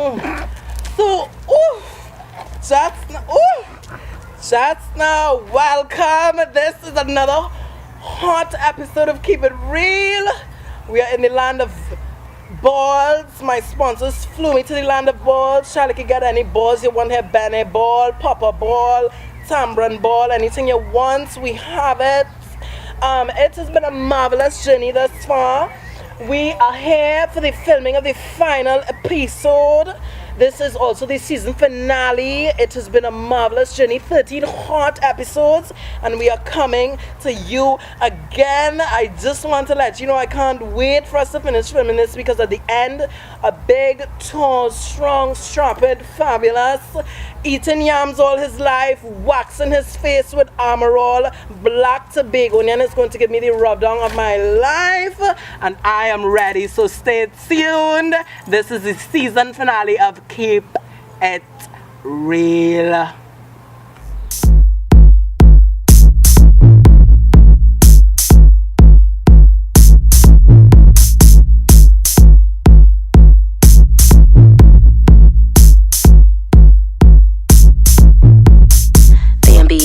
So, just now, welcome. This is another hot episode of Keep It Real. We are in the land of balls. My sponsors flew me to the land of balls. Charlie can get any balls you want here. Benny ball, Papa ball, Tambran ball, anything you want, we have it. It has been a marvelous journey thus far. We are here for the filming of the final episode. This is also the season finale. It has been a marvelous journey, 13 hot episodes, and we are coming to you again. I just want to let you know I can't wait for us to finish filming this, because at the end, a big, tall, strong, strapped, fabulous, eating yams all his life, waxing his face with Armor All, black Tobagonian is going to give me the rub down of my life, and I am ready, so stay tuned. This is the season finale of Keep It Real.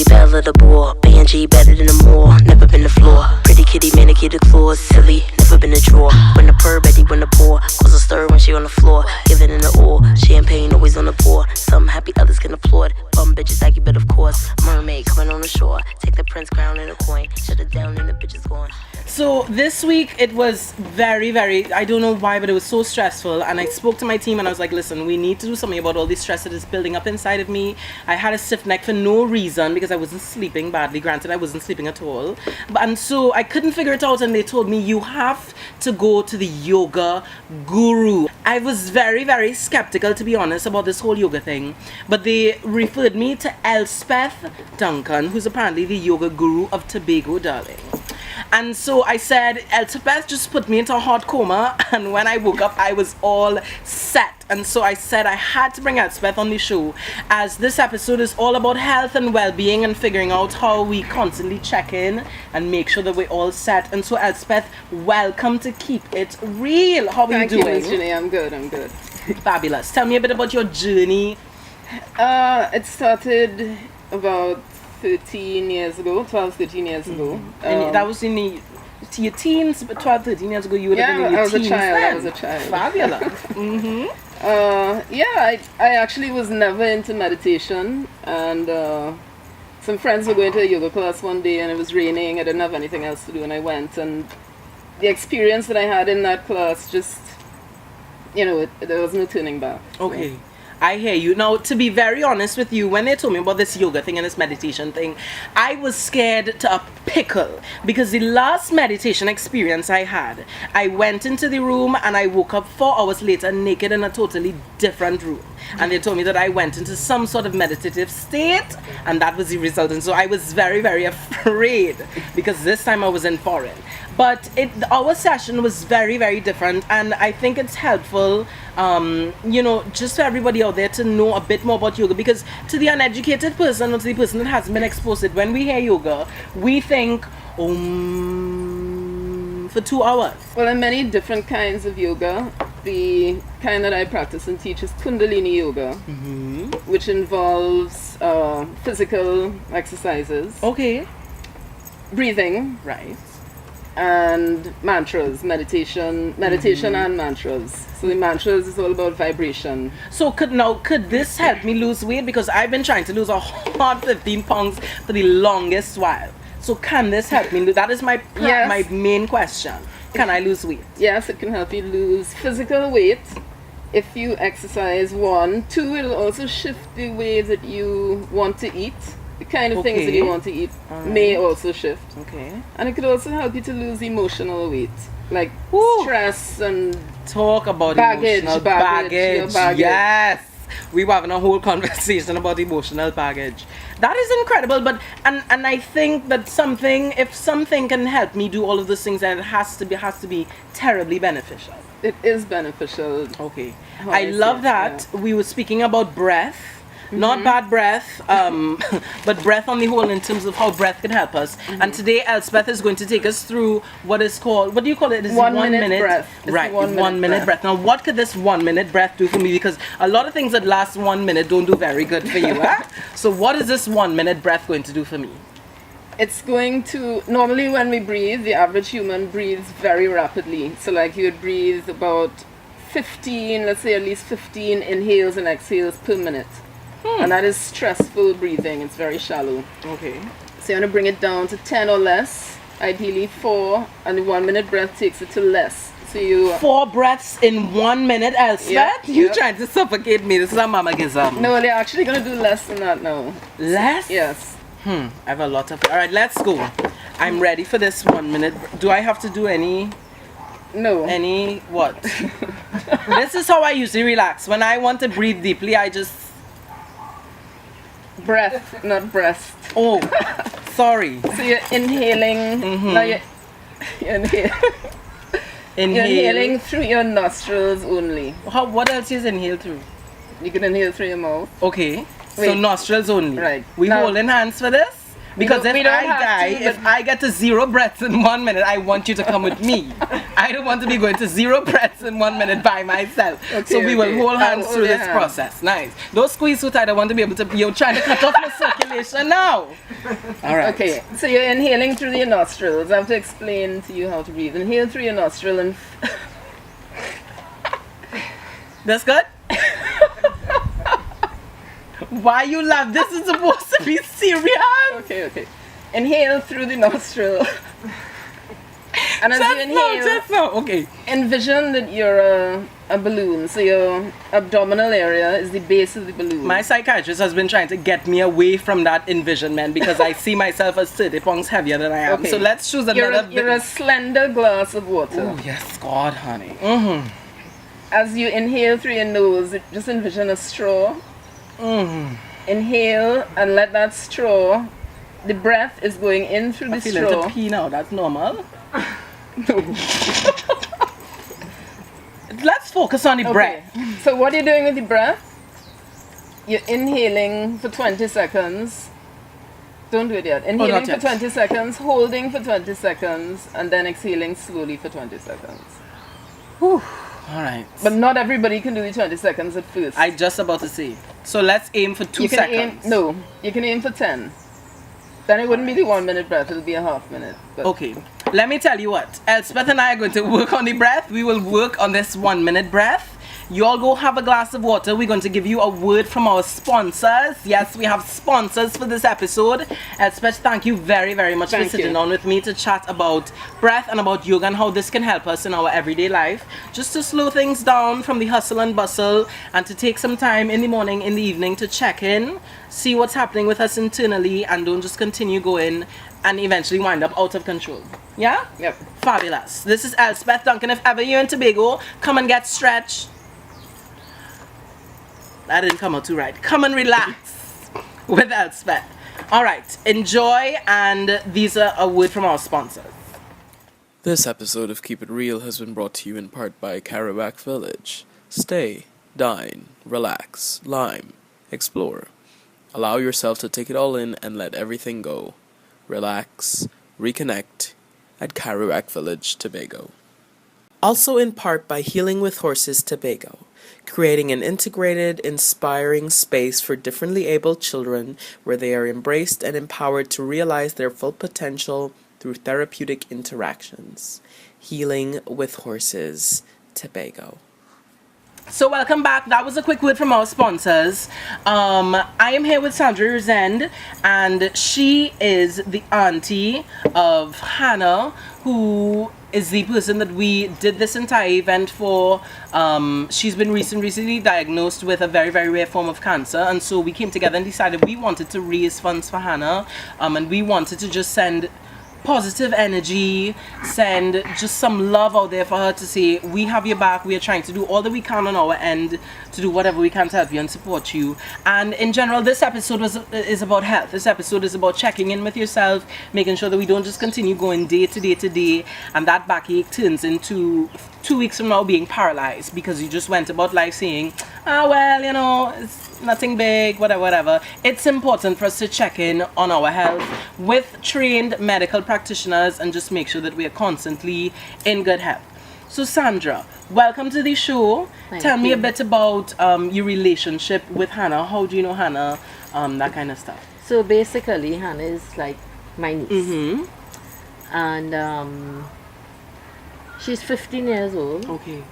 Bella the boar, G better than the Moor. Never been the floor. Pretty kitty, manicured claws, silly. Never been a drawer. When the purr, Betty, when the pour. Cause a stir when she on the floor. Giving in the oar. Champagne always on the pour. Some happy, others can applaud. Bum bitches like you, but of course. Mermaid coming on the shore. Take the prince crown and a coin. Shut it down and the bitch is gone. So this week it was very, I don't know why, but it was so stressful, and I spoke to my team and I was like, listen, we need to do something about all this stress that is building up inside of me. I had a stiff neck for no reason because I wasn't sleeping badly. Granted, I wasn't sleeping at all, and so I couldn't figure it out, and they told me you have to go to the yoga guru. I was very skeptical, to be honest, about this whole yoga thing, but they referred me to Elspeth Duncan, who's apparently the yoga guru of Tobago, darling. And so I said, Elspeth just put me into a hot coma, and when I woke up I was all set. And so I said I had to bring Elspeth on the show, as this episode is all about health and well-being and figuring out how we constantly check in and make sure that we're all set. And so Elspeth, welcome to Keep It Real. How are you doing? Thank you, Mizz Jinnay. I'm good. Fabulous. Tell me a bit about your journey. It started about 13 years ago. And that was in your teens, but 12, 13 years ago you would have been in your teens. I was a child. Fabulous. I actually was never into meditation, and some friends were going to a yoga class one day, and it was raining. I didn't have anything else to do, and I went, and the experience that I had in that class just, there was no turning back. Okay. I hear you. Now, to be very honest with you, when they told me about this yoga thing and this meditation thing, I was scared to a pickle, because the last meditation experience I had, I went into the room and I woke up 4 hours later naked in a totally different room. And they told me that I went into some sort of meditative state, and that was the result. And so I was very afraid, because this time I was in foreign. But our session was very different, and I think it's helpful, just for everybody out there to know a bit more about yoga, because to the uneducated person or to the person that hasn't been exposed to it, when we hear yoga, we think, for 2 hours. Well, there are many different kinds of yoga. The kind that I practice and teach is Kundalini yoga, which involves physical exercises. Okay. Breathing. Right. And mantras, meditation and mantras. So the mantras is all about vibration. So could this help me lose weight? Because I've been trying to lose a hot 15 pounds for the longest while. So can this help me? That is my main question. Can I lose weight? Yes, it can help you lose physical weight if you exercise. 1, 2, it'll also shift the way that you want to eat. The kind of things that you want to eat may also shift. Okay. And it could also help you to lose emotional weight, like stress and talk about emotional baggage. Yes. We were having a whole conversation about emotional baggage. That is incredible, but and I think that if something can help me do all of those things, then it has to be terribly beneficial. It is beneficial. Okay. I love that. Yeah. We were speaking about breath. Not bad breath, but breath on the whole in terms of how breath can help us. And today Elspeth is going to take us through what is called, what do you call it? Is it 1 minute breath. It's Right, the 1 1 minute breath. Now what could this 1 minute breath do for me? Because a lot of things that last 1 minute don't do very good for you. Huh? So what is this 1 minute breath going to do for me? It's going to, normally when we breathe, the average human breathes very rapidly. So like you would breathe about 15, let's say at least 15 inhales and exhales per minute. And that is stressful breathing. It's very shallow. Okay. So you want to bring it down to 10 or less, ideally 4, and the 1 minute breath takes it to less. So you 4 breaths in 1 minute, Elspeth? Yep, You yep. trying to suffocate me. This is a mamagism. No, they're actually going to do less than that now. Less? Yes. I have a lot of... Alright, let's go. I'm ready for this 1 minute. Do I have to do any what? This is how I usually relax. When I want to breathe deeply, I just... Breath, not breast. Oh, sorry. So you're inhaling. Now you're Inhale. inhaling through your nostrils only. What else is inhale through? You can inhale through your mouth. Okay. So Wait. nostrils only. Right. We Now- holding hands for this? Because we if don't I have die, to, if I get to 0 breaths in 1 minute, I want you to come with me. I don't want to be going to 0 breaths in 1 minute by myself. So we will hold hands I'll through hold your this hand. process. Nice. Don't squeeze so tight. I want to be able to. You're trying to cut off my circulation now. All right. Okay, so you're inhaling through your nostrils. I have to explain to you how to breathe. Inhale through your nostril and That's good. Why you laugh? This is supposed to be serious. okay. Inhale through the nostril. And as you inhale, Just now. Okay. envision that you're a balloon. So your abdominal area is the base of the balloon. My psychiatrist has been trying to get me away from that envisionment because I see myself as 30 pounds heavier than I am. Okay. So let's choose another. You're a slender glass of water. Oh yes, God, honey. As you inhale through your nose, just envision a straw. Inhale and let that straw, the breath is going in through the I feel straw. to pee now. That's normal. Let's focus on the breath. So what you're doing with the breath, you're inhaling for 20 seconds. Don't do it yet. Inhaling not for yet. 20 seconds, holding for 20 seconds, and then exhaling slowly for 20 seconds. All right. But not everybody can do the 20 seconds at first. I just about to say. So let's aim for 2 you can seconds. you can aim for 10. Then it wouldn't be the 1 minute breath, it'll be a half minute. But Okay. Let me tell you what. Elspeth and I are going to work on the breath. We will work on this 1 minute breath. You all go have a glass of water. We're going to give you a word from our sponsors. Yes, we have sponsors for this episode. Elspeth, thank you very, very much for Thank sitting you. down with me to chat about breath and about yoga and how this can help us in our everyday life. Just to slow things down from the hustle and bustle and to take some time in the morning, in the evening to check in, see what's happening with us internally, and don't just continue going and eventually wind up out of control. Yeah? Yep. Fabulous. This is Elspeth Duncan. If ever you're in Tobago, come and get stretched. That didn't come out too right. Come and relax with Elspeth. All right. Enjoy, and these are a word from our sponsors. This episode of Keep It Real has been brought to you in part by Kerouac Village. Stay, dine, relax, lime, explore. Allow yourself to take it all in and let everything go. Relax, reconnect at Kerouac Village, Tobago. Also in part by Healing with Horses, Tobago, creating an integrated, inspiring space for differently abled children where they are embraced and empowered to realize their full potential through therapeutic interactions. Healing with Horses, Tobago. So welcome back. That was a quick word from our sponsors. I am here with Sandra Resend, and she is the auntie of Hannah, who is the person that we did this entire event for. She's been recently diagnosed with a very, very rare form of cancer, and so we came together and decided we wanted to raise funds for Hannah, and we wanted to just send positive energy, send just some love out there for her to say, we have your back, we are trying to do all that we can on our end to do whatever we can to help you and support you. And in general, this episode is about health. This episode is about checking in with yourself, making sure that we don't just continue going day to day to day, and that backache turns into 2 weeks from now being paralyzed because you just went about life saying, well, nothing big, whatever. It's important for us to check in on our health with trained medical practitioners and just make sure that we are constantly in good health. So Sandra, welcome to the show. Tell me a bit about your relationship with Hannah. How do you know Hannah? That kind of stuff. So basically, Hannah is like my niece. And she's 15 years old. Okay.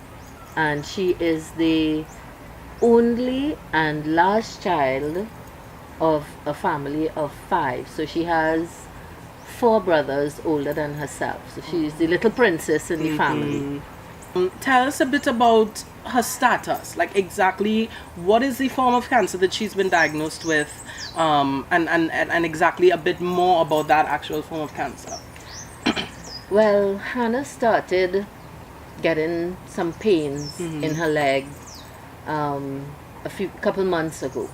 And she is the only and last child of a family of 5. So she has 4 brothers older than herself. So she's the little princess in the family. Tell us a bit about her status. Like exactly what is the form of cancer that she's been diagnosed with, and exactly a bit more about that actual form of cancer. Well, Hannah started getting some pains in her leg couple months ago.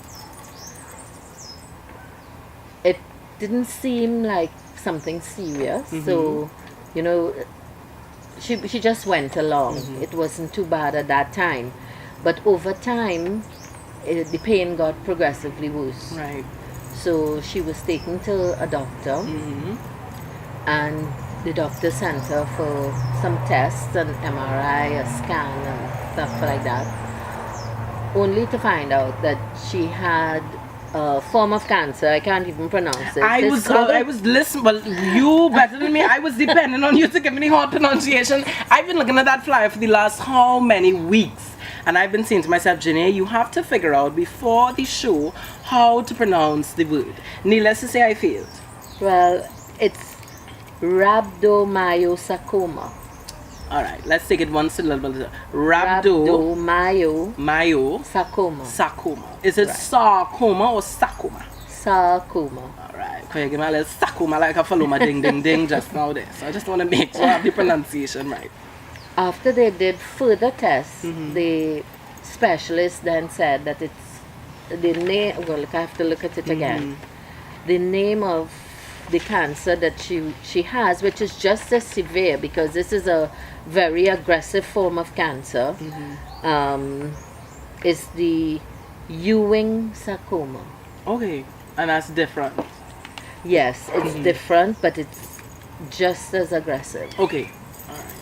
It didn't seem like something serious, so you know, she just went along. It wasn't too bad at that time, but over time the pain got progressively worse. Right. So she was taken to a doctor, and the doctor sent her for some tests, an MRI, a scan, and stuff like that, only to find out that she had a form of cancer. I can't even pronounce it. I was listening. Well, you better than me. I was depending on you to give me the hard pronunciation. I've been looking at that flyer for the last how many weeks, and I've been saying to myself, Jinnay, you have to figure out before the show how to pronounce the word. Needless to say, I failed. Well, it's rhabdomyosarcoma. All right, let's take it one syllable. Rhabdomyosarcoma. Sarcoma. Is it sarcoma or sarcoma? Sarcoma. All right. Can you give me a little sarcoma like a faloma ding ding ding just now there? So I just want to make sure I have the pronunciation right. After they did further tests, the specialist then said that it's the name. Well, I have to look at it again. The name of the cancer that she has, which is just as severe because this is a very aggressive form of cancer, is the Ewing sarcoma. Okay, and that's different. Yes, it's different, but it's just as aggressive. Okay, all right.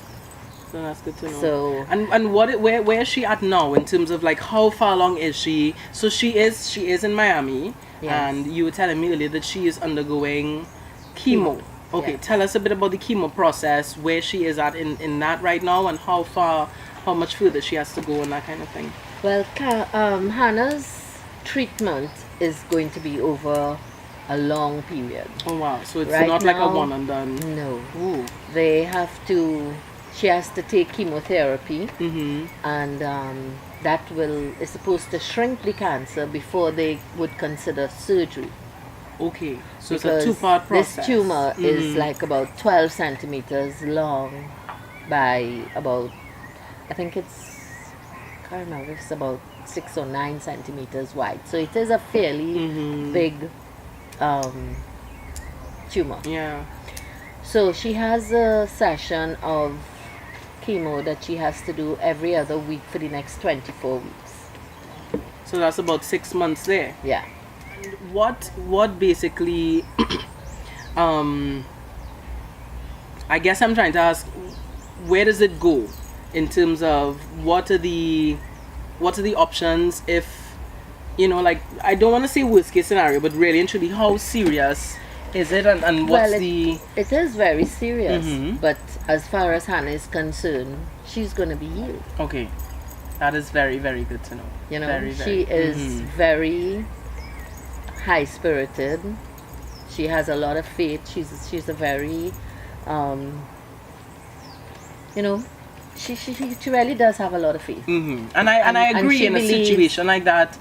So that's good to know. So and where is she at now in terms of like how far along is she? So she is in Miami, and you were telling me earlier that she is undergoing chemo. Okay, tell us a bit about the chemo process, where she is at in that right now, and how much further she has to go and that kind of thing. Well, Hannah's treatment is going to be over a long period. Oh wow, so it's right not now, like a one and done. No. Ooh. She has to take chemotherapy, and that is supposed to shrink the cancer before they would consider surgery. Okay, so Because it's a 2-part process. This tumor is like about 12 centimeters long by about, I think I can't remember, it's about 6 or 9 centimeters wide. So it is a fairly big tumor. Yeah. So she has a session of chemo that she has to do every other week for the next 24 weeks. So that's about 6 months there. Yeah. What basically I guess I'm trying to ask, where does it go in terms of what are the options if, you know, like, I don't want to say worst case scenario, but really and truly, how serious is it, and what's it is very serious, but as far as Hannah is concerned, she's going to be healed. Okay, that is very, very good to know. You know, very, she is very high spirited. She has a lot of faith. She's a very you know, she really does have a lot of faith. And I agree, in a situation like that,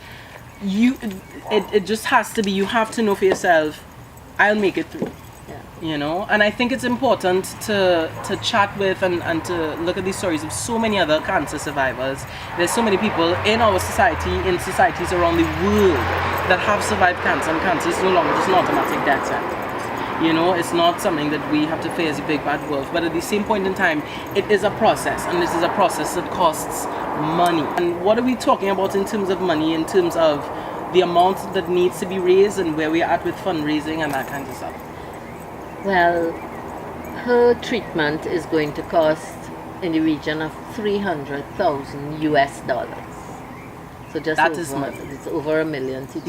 it just has to be, you have to know for yourself, I'll make it through. You know, and I think it's important to chat with and to look at these stories of so many other cancer survivors. There's so many people in our society, in societies around the world, that have survived cancer, and cancer is no longer just an automatic death sentence. You know, it's not something that we have to face as a big bad wolf, but at the same point in time, it is a process, and this is a process that costs money. And what are we talking about in terms of money, in terms of the amount that needs to be raised and where we're at with fundraising and that kind of stuff? Well, her treatment is going to cost in the region of $300,000 US. So just That over, is money. it's over $1 million TT.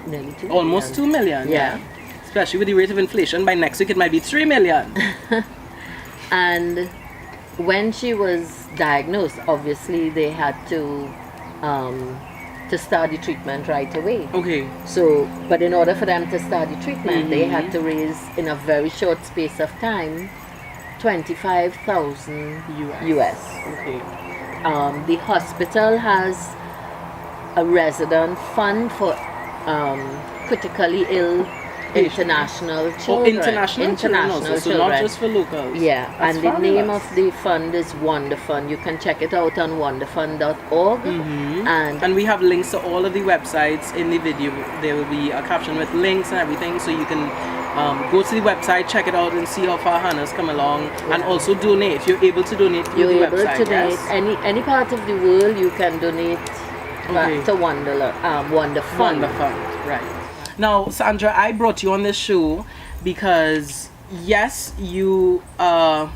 Nearly 2 Almost 2 million. Yeah. Especially with the rate of inflation, by next week it might be 3 million. And when she was diagnosed, obviously they had to start the treatment right away. Okay. So, but in order for them to start the treatment, they had to raise in a very short space of time $25,000 US. Okay. The hospital has a resident fund for critically ill international children. International children also, so not just for locals. Yeah, That's and the name fabulous. of the fund is Wonderfund. You can check it out on wonderfund.org. And we have links to all of the websites in the video. There will be a caption with links and everything, so you can go to the website, check it out, and see how far Hannah's come along, and also donate. If you're able to donate through you're the able website, to donate yes? any part of the world. You can donate Okay. to Wonderfund. Wonderfund, right. Now, Sandra, I brought you on this show because, yes, you are,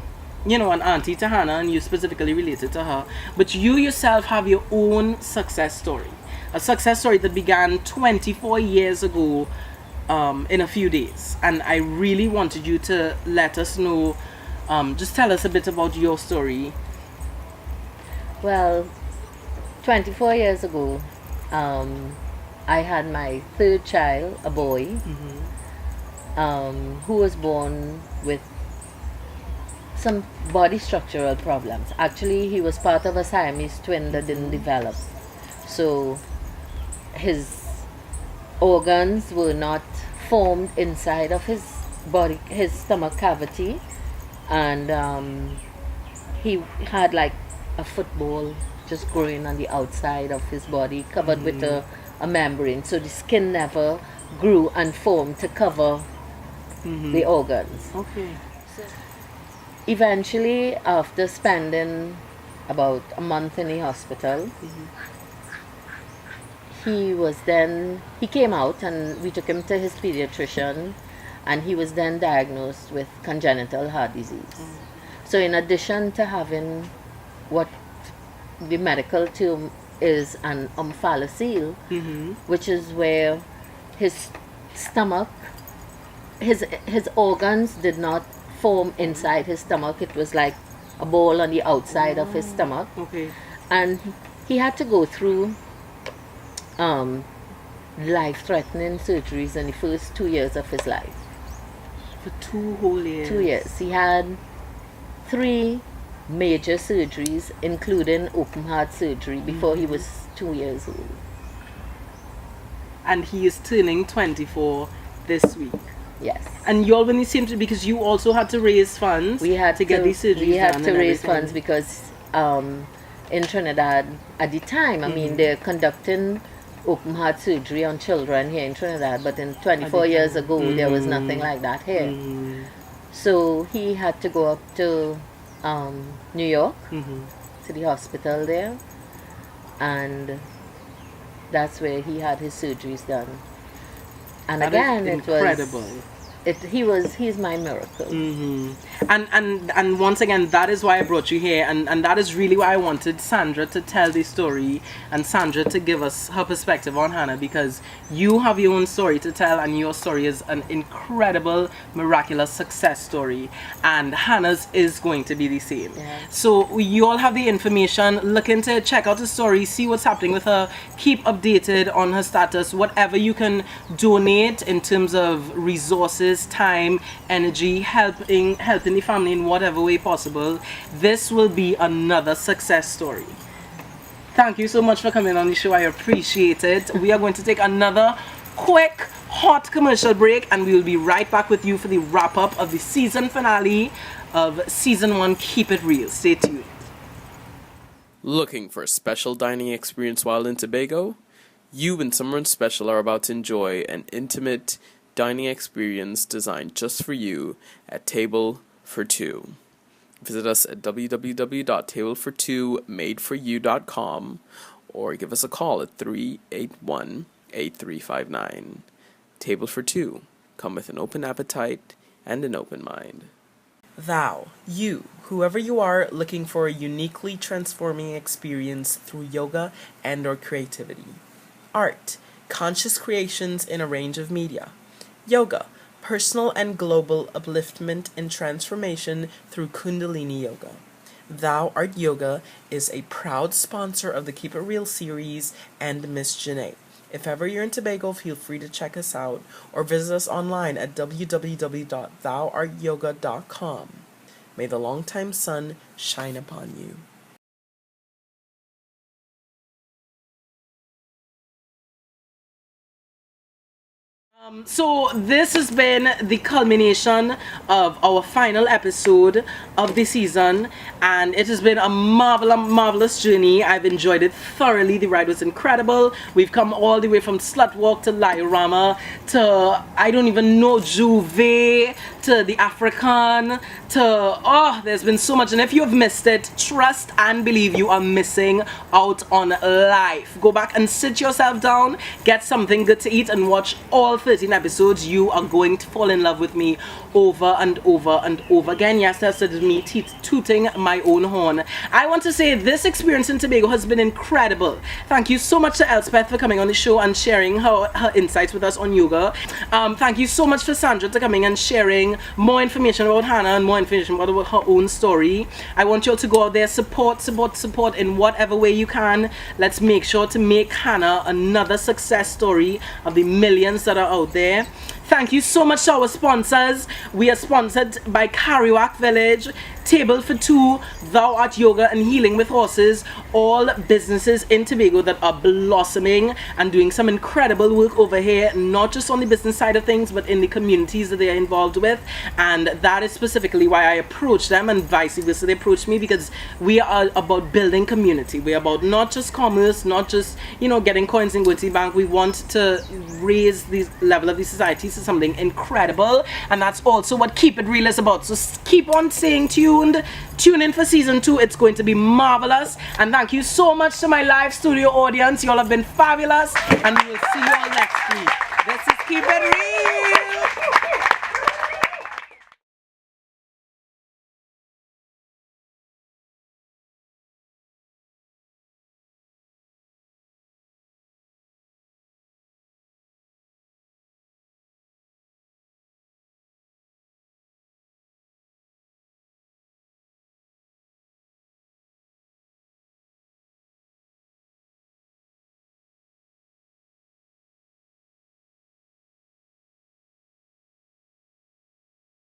an auntie to Hannah, and you specifically related to her, but you yourself have your own success story. A success story that began 24 years ago in a few days. And I really wanted you to let us know, just tell us a bit about your story. Well, 24 years ago, I had my third child, a boy, who was born with some body structural problems. Actually, he was part of a Siamese twin that didn't develop. So his organs were not formed inside of his body, his stomach cavity, and he had like a football just growing on the outside of his body, covered with a membrane, so the skin never grew and formed to cover the organs. Okay. Eventually, after spending about a month in the hospital, he came out, and we took him to his pediatrician, and he was then diagnosed with congenital heart disease. So in addition to having what the medical term is an omphalocele, which is where his stomach, his organs did not form inside his stomach. It was like a ball on the outside of his stomach. Okay. And he had to go through life-threatening surgeries in the first 2 years of his life. For 2 whole years. 2 years. He had 3 major surgeries, including open heart surgery, before he was 2 years old. And he is turning 24 this week. Yes. And you all when it seemed to, because you also had to raise funds We had to get these surgeries We had done to and raise everything. funds because in Trinidad at the time, I mean, they're conducting open heart surgery on children here in Trinidad, but in 24 years ago, there was nothing like that here. So he had to go up to New York, to the hospital there, and that's where he had his surgeries done. And That again, is it was incredible. he's my miracle. And once again, that is why I brought you here, and that is really why I wanted Sandra to tell the story, and Sandra to give us her perspective on Hannah, because you have your own story to tell, and your story is an incredible, miraculous success story, and Hannah's is going to be the same. Yeah. So you all have the information. Look into it, check out the story, see what's happening with her, keep updated on her status, whatever you can donate in terms of resources, time, energy, helping the family in whatever way possible. This will be another success story. Thank you so much for coming on the show. I appreciate it. We are going to take another quick hot commercial break, and we will be right back with you for the wrap up of the season finale of season 1 Keep It Real. Stay tuned. Looking for a special dining experience while in Tobago? You and someone special are about to enjoy an intimate dining experience designed just for you at Table for Two. Visit us at www.tablefor2madeforyou.com or give us a call at 381-8359. Table for two. Come with an open appetite and an open mind. Thou, you, whoever you are looking for a uniquely transforming experience through yoga and or creativity. Art, conscious creations in a range of media. Yoga, personal and global upliftment and transformation through Kundalini Yoga. Thou Art Yoga is a proud sponsor of the Keep It Real series and Mizz Jinnay. If ever you're in Tobago, feel free to check us out or visit us online at www.thouartyoga.com. May the longtime sun shine upon you. So this has been the culmination of our final episode of the season, and it has been a marvelous journey. I've enjoyed it thoroughly. The ride was incredible. We've come all the way from Slutwalk to Liorama to, I don't even know, Juve, to the African, to, there's been so much. And if you've missed it, trust and believe you are missing out on life. Go back and sit yourself down, get something good to eat, and watch all 13 episodes. You are going to fall in love with me over and over and over again. Yes, that's me tooting my own horn. I want to say this experience in Tobago has been incredible. Thank you so much to Elspeth for coming on the show and sharing her insights with us on yoga. Thank you so much for Sandra to coming and sharing more information about Hannah and more information about her own story. I want you all to go out there, support in whatever way you can. Let's make sure to make Hannah another success story of the millions that are out there. Thank you so much to our sponsors. We are sponsored by Kariwak Village, Table for Two, Thou Art Yoga and Healing with Horses, all businesses in Tobago that are blossoming and doing some incredible work over here, not just on the business side of things, but in the communities that they are involved with. And that is specifically why I approached them, and vice versa, they approached me, because we are about building community. We are about not just commerce, not just, getting coins and going to the bank. We want to raise the level of the society to something incredible, and that's also what Keep It Real is about. So keep on staying tuned. Tune in for season 2. It's going to be marvelous. And thank you so much to my live studio audience. You all have been fabulous, and we will see you all next week. This is Keep It Real.